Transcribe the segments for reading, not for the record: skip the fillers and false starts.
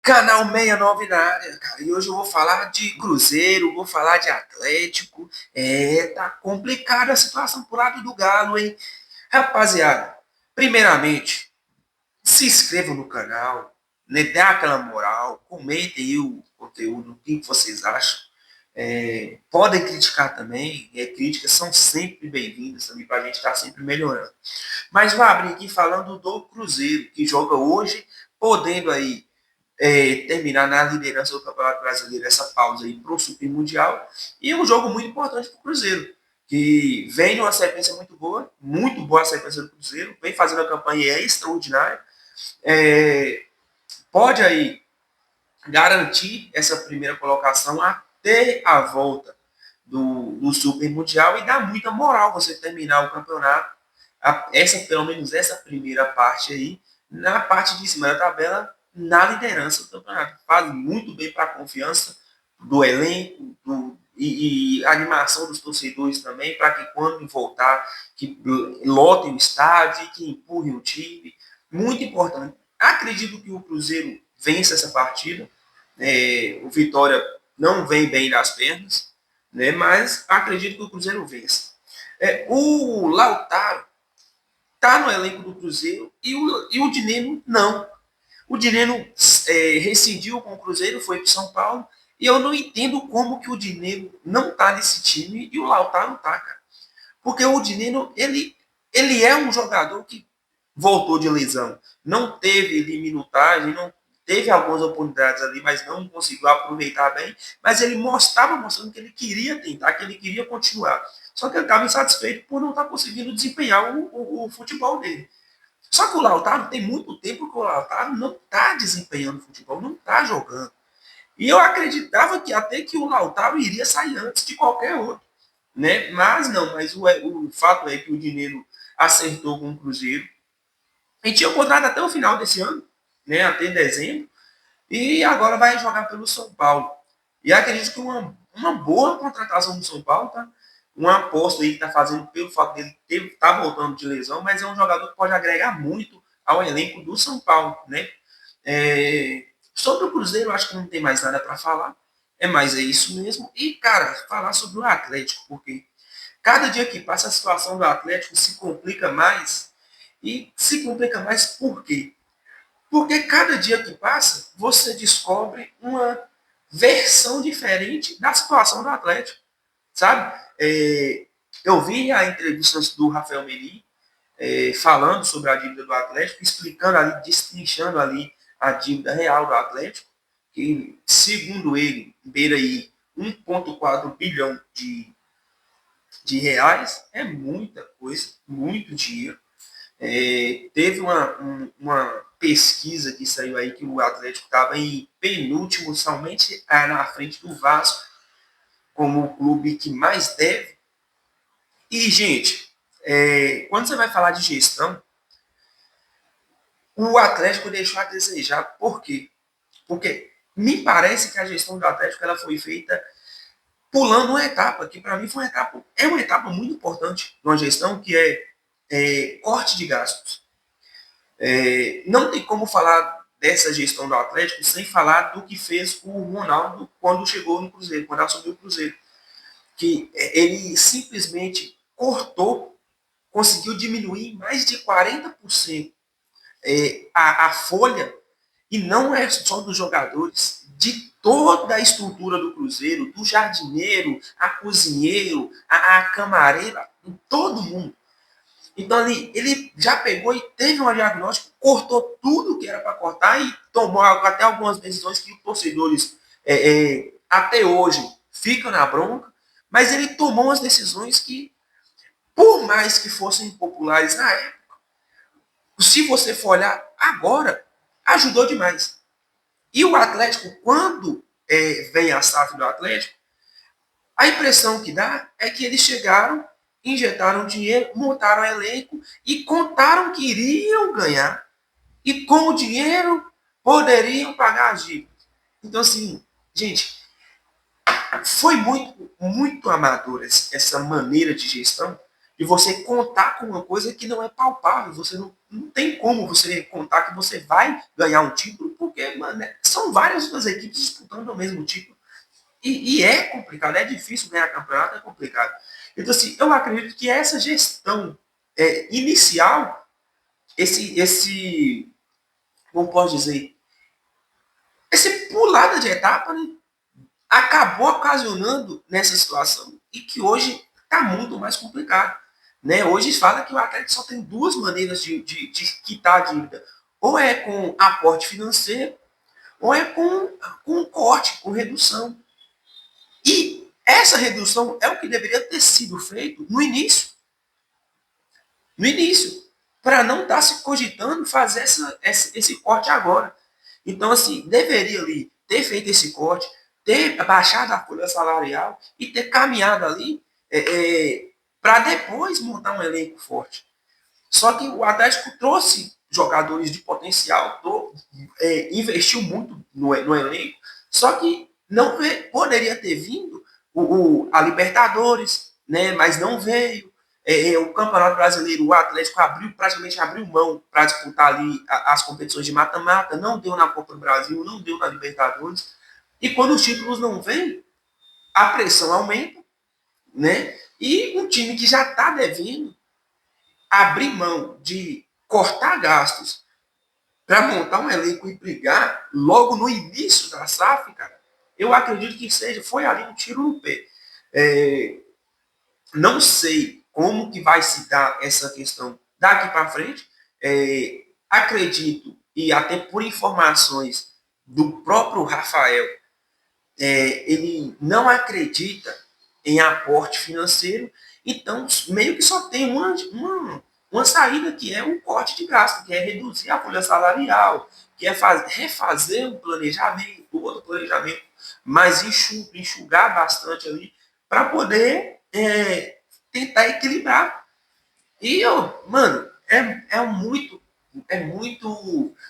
Canal 69 na área, cara. E hoje eu vou falar de Cruzeiro, vou falar de Atlético. Tá complicada a situação pro lado do Galo, hein? Rapaziada, primeiramente, se inscrevam no canal, né? Dê aquela moral, comentem aí o conteúdo, o que vocês acham. Podem criticar também, críticas são sempre bem-vindas também para a gente estar sempre melhorando. Mas vou abrir aqui falando do Cruzeiro, que joga hoje, podendo aí terminar na liderança do Campeonato Brasileiro, essa pausa aí para o Super Mundial. E um jogo muito importante para o Cruzeiro, que vem numa sequência muito boa a sequência do Cruzeiro, vem fazendo a campanha extraordinária. É, Pode aí garantir essa primeira colocação até a volta do Super Mundial e dá muita moral você terminar o campeonato, pelo menos essa primeira parte aí, na parte de cima da tabela, na liderança do campeonato. Faz muito bem para a confiança do elenco e a animação dos torcedores também, para que quando voltar, que lotem o estádio, que empurrem o time. Muito importante. Acredito que o Cruzeiro vence essa partida. O Vitória não vem bem das pernas, né? Mas acredito que o Cruzeiro vence. O Lautaro está no elenco do Cruzeiro e o Dineno não. O Dineno rescindiu com o Cruzeiro, foi para São Paulo, e eu não entendo como que o Dineno não está nesse time e o Lautaro está, cara. Porque o Dineno, ele é um jogador que voltou de lesão, não teve minutagem, não teve algumas oportunidades ali, mas não conseguiu aproveitar bem, mas ele estava mostrando que ele queria tentar, que ele queria continuar. Só que ele estava insatisfeito por não estar conseguindo desempenhar o futebol dele. Só que o Lautaro tem muito tempo que o Lautaro não está desempenhando futebol, não está jogando. E eu acreditava que até que o Lautaro iria sair antes de qualquer outro, né? Mas não, mas o fato é que o Dinheiro acertou com o Cruzeiro. A gente tinha contrato até o final desse ano, né? Até dezembro. E agora vai jogar pelo São Paulo. E acredito que uma boa contratação do São Paulo, tá? Uma aposta aí que tá fazendo pelo fato dele tá voltando de lesão, mas é um jogador que pode agregar muito ao elenco do São Paulo, né? Sobre o Cruzeiro, acho que não tem mais nada para falar. Mas é isso mesmo. E, cara, falar sobre o Atlético, porque cada dia que passa a situação do Atlético se complica mais. E se complica mais por quê? Porque cada dia que passa, você descobre uma versão diferente da situação do Atlético, sabe? Eu vi a entrevista do Rafael Meri falando sobre a dívida do Atlético, explicando ali, destrinchando ali a dívida real do Atlético, que, segundo ele, beira aí 1,4 bilhão de reais, é muita coisa, muito dinheiro. Teve uma pesquisa que saiu aí que o Atlético estava em penúltimo, somente na frente do Vasco, como o clube que mais deve. E, gente, quando você vai falar de gestão, o Atlético deixou a desejar. Por quê? Porque me parece que a gestão do Atlético ela foi feita pulando uma etapa, que para mim é uma etapa muito importante numa gestão que corte de gastos. Não tem como falar dessa gestão do Atlético sem falar do que fez o Ronaldo quando chegou no Cruzeiro, quando assumiu o Cruzeiro. Que ele simplesmente cortou, conseguiu diminuir mais de 40% a folha, e não é só dos jogadores, de toda a estrutura do Cruzeiro, do jardineiro, a cozinheiro, a camareira, todo mundo. Então ele já pegou e teve um diagnóstico, cortou tudo que era para cortar e tomou até algumas decisões que os torcedores até hoje ficam na bronca, mas ele tomou umas decisões que, por mais que fossem impopulares na época, se você for olhar agora, ajudou demais. E o Atlético, quando vem a SAF do Atlético, a impressão que dá é que eles chegaram, injetaram dinheiro, montaram elenco e contaram que iriam ganhar. E com o dinheiro poderiam pagar as dívidas. Então, assim, gente, foi muito, muito amadora essa maneira de gestão, de você contar com uma coisa que não é palpável. Você não tem como você contar que você vai ganhar um título, porque, mano, são várias outras equipes disputando o mesmo título. E é complicado, é difícil ganhar campeonato, é complicado. Então, assim, eu acredito que essa gestão inicial, como posso dizer, esse pulada de etapa, né, acabou ocasionando nessa situação e que hoje está muito mais complicado. Né? Hoje fala que o Atlético só tem duas maneiras de quitar a dívida. Ou é com aporte financeiro, ou é com corte, com redução. E essa redução é o que deveria ter sido feito no início. No início. Para não estar se cogitando fazer esse corte agora. Então, assim, deveria ali ter feito esse corte, ter baixado a folha salarial e ter caminhado ali para depois montar um elenco forte. Só que o Atlético trouxe jogadores de potencial, investiu muito no elenco, só que não poderia ter vindo a Libertadores, né, mas não veio. O Campeonato Brasileiro, o Atlético praticamente abriu mão para disputar ali as competições de mata-mata, não deu na Copa do Brasil, não deu na Libertadores. E quando os títulos não vêm, a pressão aumenta, né? E um time que já está devendo abrir mão de cortar gastos para montar um elenco e brigar logo no início da SAF, cara, eu acredito que foi ali um tiro no pé. Não sei como que vai se dar essa questão daqui para frente. Acredito, e até por informações do próprio Rafael, ele não acredita em aporte financeiro, então meio que só tem uma saída que é um corte de gasto, que é reduzir a folha salarial, que é refazer um planejamento, outro planejamento, mas enxugar bastante ali, para poder tentar equilibrar. E eu, mano, é muito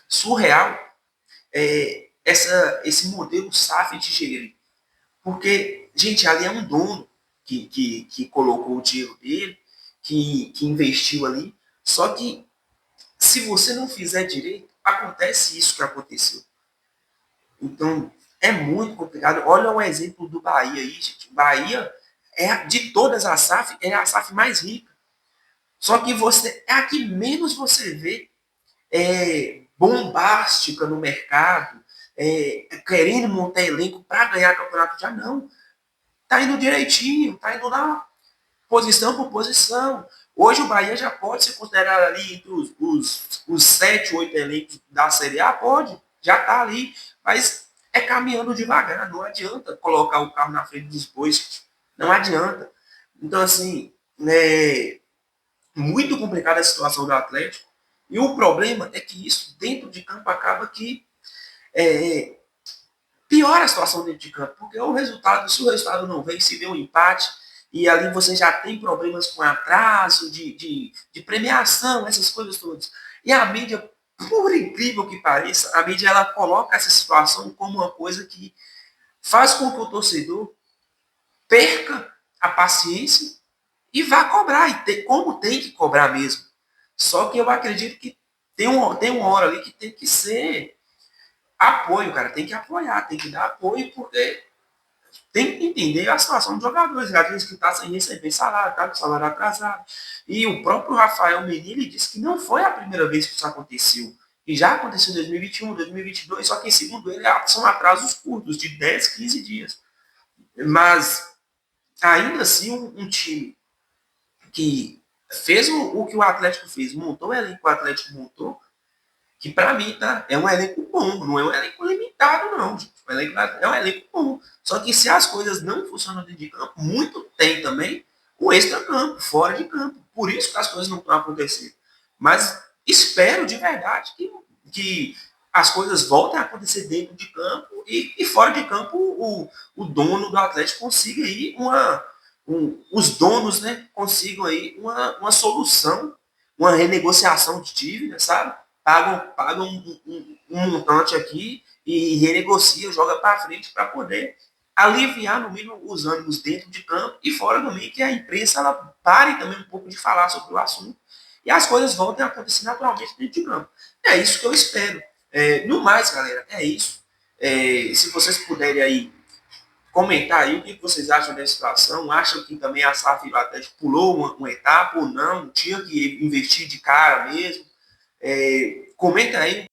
surreal esse modelo SAF de gerir. Porque, gente, ali é um dono que colocou o dinheiro dele, que investiu ali. Só que, se você não fizer direito, acontece isso que aconteceu. Então, é muito complicado. Olha o exemplo do Bahia aí, gente. Bahia, de todas as SAF, é a SAF mais rica. Só que é a que menos você vê bombástica no mercado, querendo montar elenco para ganhar campeonato. Já não. Tá indo direitinho, tá indo lá posição por posição. Hoje o Bahia já pode ser considerado ali entre os 7, 8 elencos da Série A, pode, já tá ali, mas é caminhando devagar, não adianta colocar o carro na frente dos bois, não adianta. Então, assim, muito complicada a situação do Atlético, e o problema é que isso dentro de campo acaba que piora a situação dentro de campo, porque se o resultado não vem, se vê um empate, e ali você já tem problemas com atraso, de premiação, essas coisas todas. E a mídia, por incrível que pareça, a mídia ela coloca essa situação como uma coisa que faz com que o torcedor perca a paciência e vá cobrar, como tem que cobrar mesmo. Só que eu acredito que tem uma hora ali que tem que ser apoio, cara, tem que apoiar, tem que dar apoio, porque tem que entender a situação dos jogadores, aqueles que estão sem receber salário, tá com salário atrasado. E o próprio Rafael Menino disse que não foi a primeira vez que isso aconteceu. E já aconteceu em 2021, 2022, só que, segundo ele, são atrasos curtos, de 10, 15 dias. Mas, ainda assim, um time que fez o que o Atlético fez, montou o elenco que o Atlético montou, que para mim é um elenco bom, não é um elenco limitado, não. Gente. É um elenco bom. Só que se as coisas não funcionam dentro de campo, muito tem também o extra-campo, fora de campo. Por isso que as coisas não estão acontecendo. Mas espero de verdade que as coisas voltem a acontecer dentro de campo e fora de campo o dono do Atlético consiga aí os donos, né, consigam aí uma solução, uma renegociação de dívida, sabe? Pagam um montante aqui e renegocia, joga para frente para poder aliviar no mínimo os ânimos dentro de campo e fora também, que a imprensa ela pare também um pouco de falar sobre o assunto e as coisas voltem a acontecer naturalmente dentro de campo. É isso que eu espero. No mais, galera, é isso. Se vocês puderem aí comentar aí o que vocês acham dessa situação, acham que também a SAF até pulou uma etapa ou não, tinha que investir de cara mesmo. Comenta aí